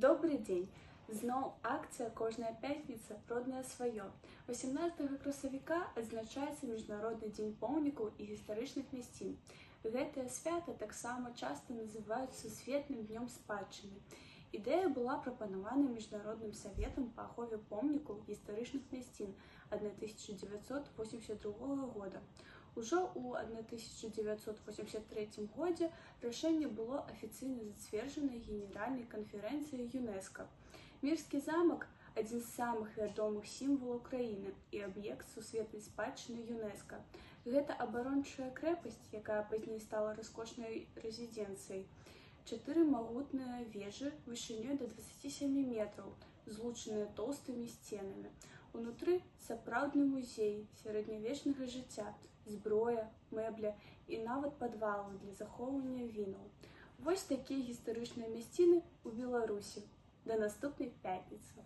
Добрый дзень! Зноў акцыя «Кожная пятніца роднае сваё». 18 красавіка адзначаецца міжнародны дзень помнікаў і гістарычных мясцін. Гэтае свята таксама часта называюць сусветным днём спадчыны. Ідэя была прапанавана міжнародным саветам па ахове помнікаў гістарычных мясцін 1982 года. Ужо ў 1983 годзе рашэнне было афіцыйна зацверджана Генеральнай канферэнцыяй ЮНЕСКО. Мірскі замак – адзін з самых вядомых сімвалаў краіны і аб'ект сусветнай спадчыны ЮНЕСКО. Гэта абарончая крэпасць, якая пазней стала раскошнай рэзідэнцыяй. 4 магутныя вежы вышынёй да 27 метраў, злучаныя тоўстымі сценамі. Унутры сапраўдны музей сярэднявечнага жыцця, зброя, мэбля і нават падвалы для захоўвання вінаў. Вось такія гістарычныя мясціны ў Беларусі. Да наступнай пятніцы!